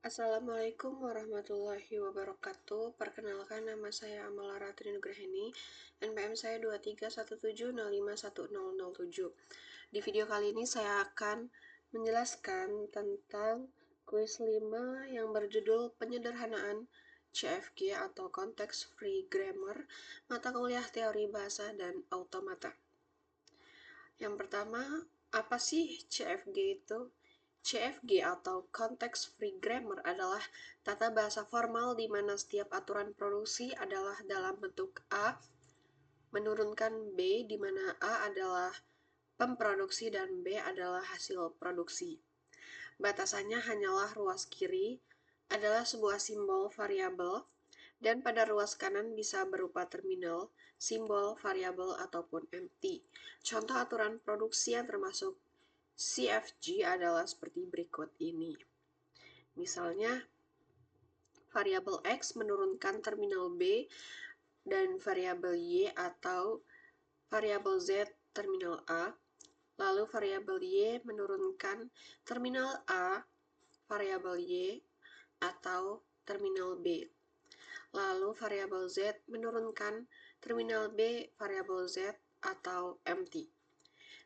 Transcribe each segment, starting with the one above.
Assalamualaikum warahmatullahi wabarakatuh. Perkenalkan, nama saya Amala Ratri Nugraheni. NPM saya 2317051007. Di video kali ini saya akan menjelaskan tentang kuis 5 yang berjudul Penyederhanaan CFG atau Context Free Grammar, mata kuliah teori bahasa dan automata. Yang pertama, apa sih CFG itu? CFG atau Context Free Grammar adalah tata bahasa formal di mana setiap aturan produksi adalah dalam bentuk A menurunkan B, di mana A adalah pemproduksi dan B adalah hasil produksi. Batasannya hanyalah ruas kiri adalah sebuah simbol variabel dan pada ruas kanan bisa berupa terminal, simbol, variabel, ataupun empty. Contoh aturan produksi yang termasuk CFG adalah seperti berikut ini. Misalnya, variabel X menurunkan terminal B dan variabel Y atau variabel Z terminal A. Lalu variabel Y menurunkan terminal A, variabel Y, atau terminal B. Lalu variabel Z menurunkan terminal B, variabel Z, atau empty.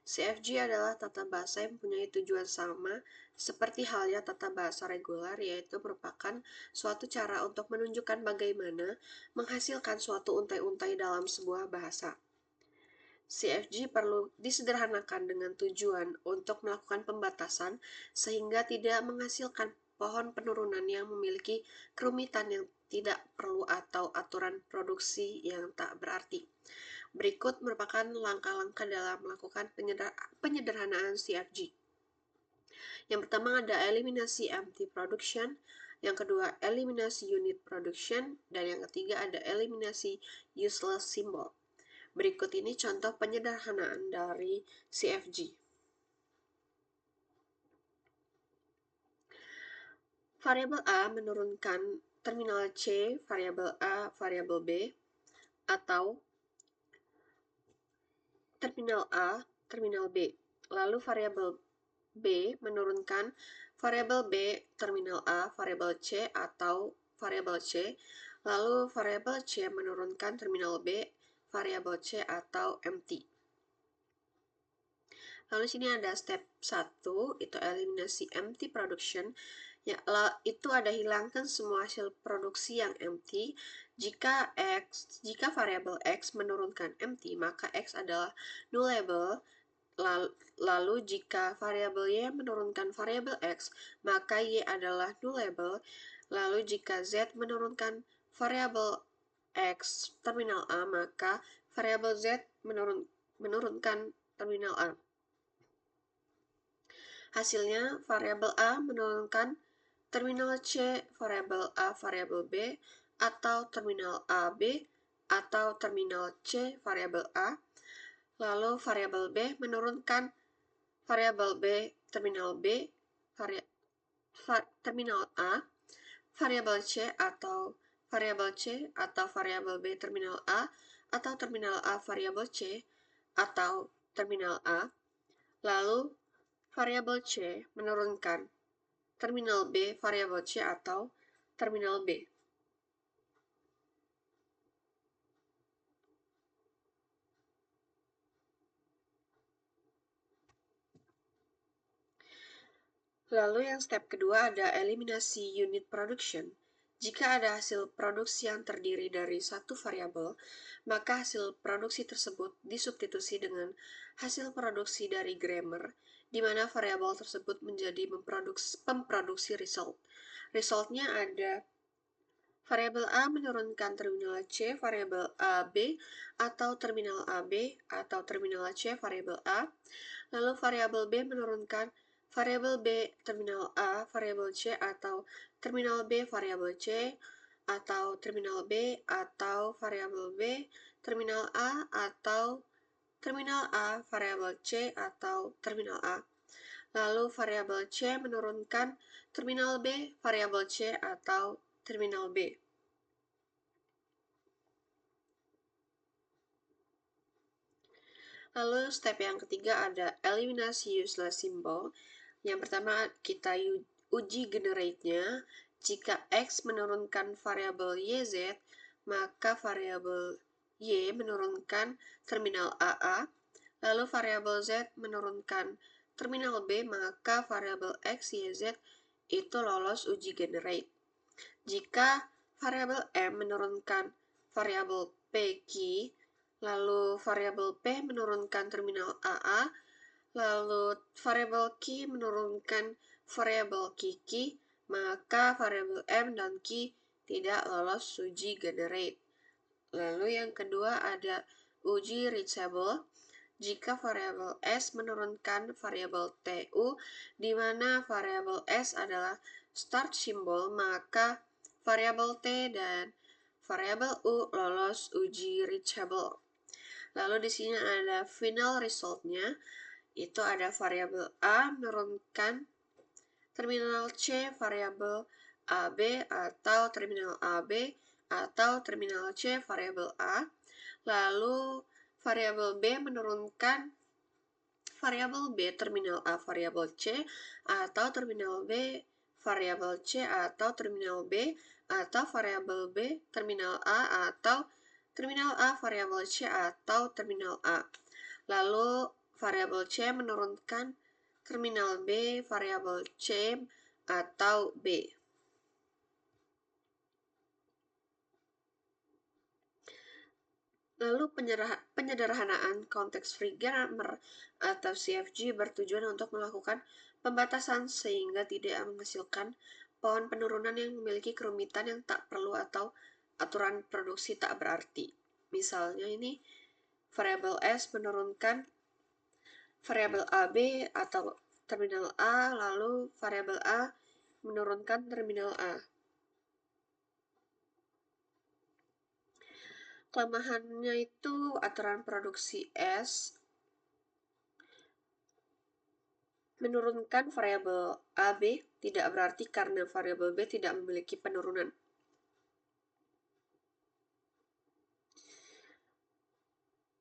CFG adalah tata bahasa yang mempunyai tujuan sama seperti halnya tata bahasa reguler, yaitu merupakan suatu cara untuk menunjukkan bagaimana menghasilkan suatu untai-untai dalam sebuah bahasa. CFG perlu disederhanakan dengan tujuan untuk melakukan pembatasan sehingga tidak menghasilkan pohon penurunan yang memiliki kerumitan yang tidak perlu atau aturan produksi yang tak berarti. Berikut merupakan langkah-langkah dalam melakukan penyederhanaan CFG. Yang pertama ada eliminasi empty production, yang kedua eliminasi unit production, dan yang ketiga ada eliminasi useless symbol. Berikut ini contoh penyederhanaan dari CFG. Variabel A menurunkan terminal C, variabel A, variabel B, atau terminal A, terminal B. Lalu variabel B menurunkan variabel B, terminal A, variabel C, atau variabel C. Lalu variabel C menurunkan terminal B, variabel C, atau empty. Lalu sini ada step 1, itu eliminasi empty production. Ya, itu ada hilangkan semua hasil produksi yang empty. Jika variabel X menurunkan empty, maka X adalah nullable. Lalu jika variabel Y menurunkan variabel X, maka Y adalah nullable. Lalu jika Z menurunkan variabel X terminal A, maka variabel Z menurunkan terminal A. Hasilnya, variabel A menurunkan terminal C, variabel A, variabel B, atau terminal A, B, atau terminal C, variabel A. Lalu variabel B menurunkan variabel B, terminal B, terminal A, variabel C, atau variabel C, atau variabel B, terminal A, atau terminal A, variabel C, atau terminal A. Lalu variabel C menurunkan terminal B, variabel C, atau terminal B. Lalu yang step kedua ada eliminasi unit production. Jika ada hasil produksi yang terdiri dari satu variabel, maka hasil produksi tersebut disubstitusi dengan hasil produksi dari grammar, di mana variabel tersebut menjadi pemproduksi result. Resultnya ada variabel A menurunkan terminal C, variabel AB, atau terminal AB, atau terminal C, variabel A. Lalu variabel B menurunkan variabel B, terminal A, variabel C, atau terminal B, variabel C, atau terminal B, atau variabel B, terminal A, atau terminal A, variabel C, atau terminal A. Lalu variabel C menurunkan terminal B, variabel C, atau terminal B. Lalu step yang ketiga ada eliminasi useless symbol. Yang pertama kita uji generate-nya. Jika X menurunkan variabel YZ, maka variabel Y menurunkan terminal AA, lalu variabel Z menurunkan terminal B, maka variabel X, Y, Z itu lolos uji generate. Jika variabel M menurunkan variabel P key, lalu variabel P menurunkan terminal AA, lalu variabel key menurunkan variabel key, maka variabel M dan key tidak lolos uji generate. Lalu yang kedua ada uji reachable. Jika variabel S menurunkan variabel TU, di mana variabel S adalah start symbol, maka variabel T dan variabel U lolos uji reachable. Lalu di sini ada final resultnya, itu ada variabel A menurunkan terminal C variabel AB atau terminal AB atau terminal C variabel A. Lalu variabel B menurunkan variabel B terminal A variabel C atau terminal B variabel C atau terminal B atau variabel B terminal A atau terminal A variabel C atau terminal A. Lalu variabel C menurunkan terminal B variabel C atau B. Lalu penyederhanaan context-free grammar atau CFG bertujuan untuk melakukan pembatasan sehingga tidak menghasilkan pohon penurunan yang memiliki kerumitan yang tak perlu atau aturan produksi tak berarti. Misalnya ini variabel S menurunkan variabel AB atau terminal A, lalu variabel A menurunkan terminal A. Kelemahannya itu aturan produksi S menurunkan variabel AB tidak berarti karena variabel B tidak memiliki penurunan.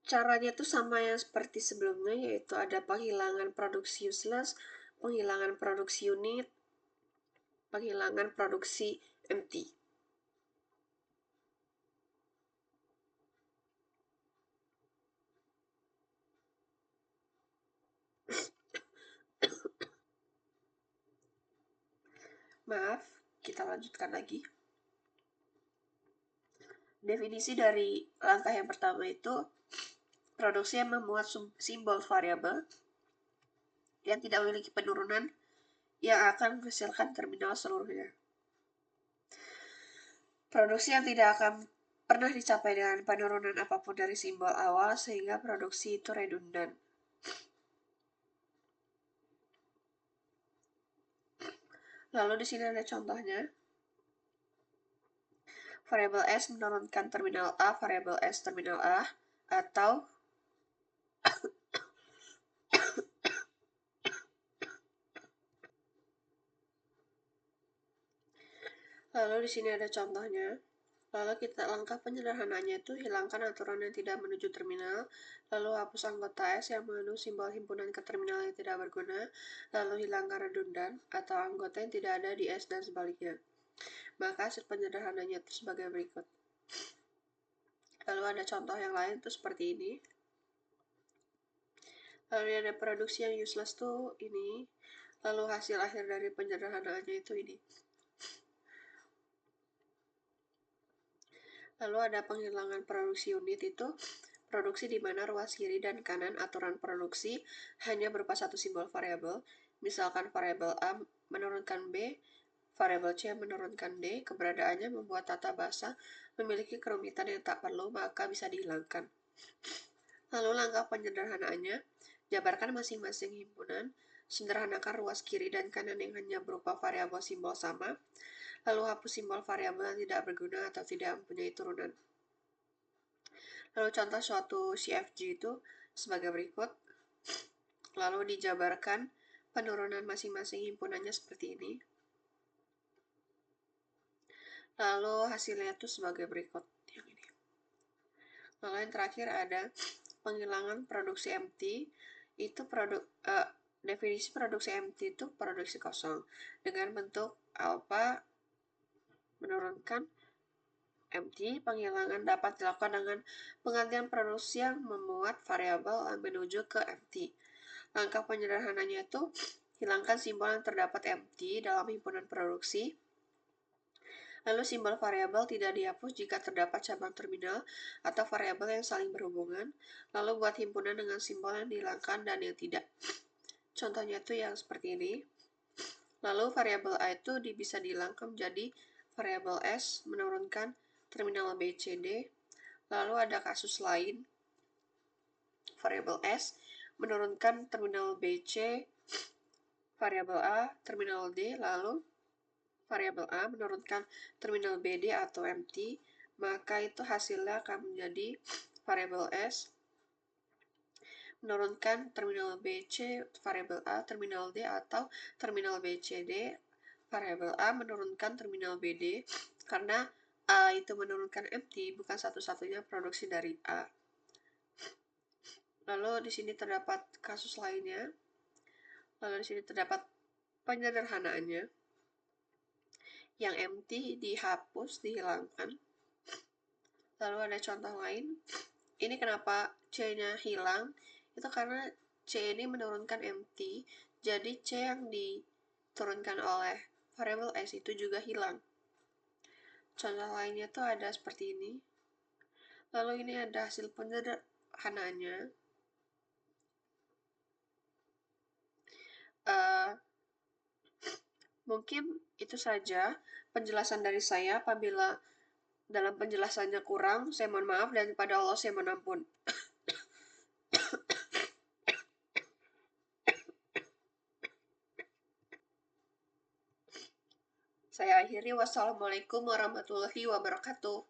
Caranya itu sama yang seperti sebelumnya, yaitu ada penghilangan produksi useless, penghilangan produksi unit, penghilangan produksi empty. Maaf, kita lanjutkan lagi. Definisi dari langkah yang pertama itu produksi yang memuat simbol variabel yang tidak memiliki penurunan yang akan menghasilkan terminal seluruhnya. Produksi yang tidak akan pernah dicapai dengan penurunan apapun dari simbol awal sehingga produksi itu redundan. Lalu di sini ada contohnya. Variabel S menurunkan terminal A, variabel S terminal A, atau lalu di sini ada contohnya. Lalu kita langkah penyederhanaannya itu hilangkan aturan yang tidak menuju terminal, lalu hapus anggota S yang mengandung simbol himpunan ke terminal yang tidak berguna, lalu hilangkan redundan atau anggota yang tidak ada di S dan sebaliknya. Maka hasil penyederhanaannya itu sebagai berikut. Lalu ada contoh yang lain itu seperti ini. Lalu ada produksi yang useless tuh ini. Lalu hasil akhir dari penyederhanaannya itu ini. Lalu ada penghilangan produksi unit itu produksi di mana ruas kiri dan kanan aturan produksi hanya berupa satu simbol variabel. Misalkan variabel A menurunkan B, variabel C menurunkan D, keberadaannya membuat tata bahasa memiliki kerumitan yang tak perlu, maka bisa dihilangkan. Lalu langkah penyederhanaannya, jabarkan masing-masing himpunan, sederhanakan ruas kiri dan kanan yang hanya berupa variabel simbol sama, lalu hapus simbol variabel yang tidak berguna atau tidak mempunyai turunan. Lalu contoh suatu CFG itu sebagai berikut. Lalu dijabarkan penurunan masing-masing himpunannya seperti ini. Lalu hasilnya itu sebagai berikut yang ini. Lalu yang terakhir ada penghilangan produksi empty. Itu definisi produksi empty itu produksi kosong dengan bentuk alpha menurunkan empty. Penghilangan dapat dilakukan dengan penggantian produksi yang memuat variabel menuju ke empty. Langkah penyederhananya itu hilangkan simbol yang terdapat empty dalam himpunan produksi. Lalu simbol variabel tidak dihapus jika terdapat cabang terminal atau variabel yang saling berhubungan. Lalu buat himpunan dengan simbol yang dihilangkan dan yang tidak. Contohnya itu yang seperti ini. Lalu variabel A itu bisa dihilangkan menjadi variabel S menurunkan terminal BCD. Lalu ada kasus lain, variabel S menurunkan terminal BC, variabel A terminal D, lalu variabel A menurunkan terminal BD atau empty, maka itu hasilnya akan menjadi variabel S menurunkan terminal BC, variabel A terminal D, atau terminal BCD, variabel A menurunkan terminal BD, karena A itu menurunkan empty, bukan satu-satunya produksi dari A. Lalu di sini terdapat kasus lainnya. Lalu di sini terdapat penyederhanaannya. Yang empty dihapus, dihilangkan. Lalu ada contoh lain. Ini kenapa C-nya hilang? Itu karena C ini menurunkan empty. Jadi C yang diturunkan oleh variabel S itu juga hilang. Contoh lainnya tuh ada seperti ini. Lalu ini ada hasil penyederhanaannya. Mungkin itu saja penjelasan dari saya. Apabila dalam penjelasannya kurang, saya mohon maaf, dan pada Allah saya mohon ampun. Saya akhiri, wassalamualaikum warahmatullahi wabarakatuh.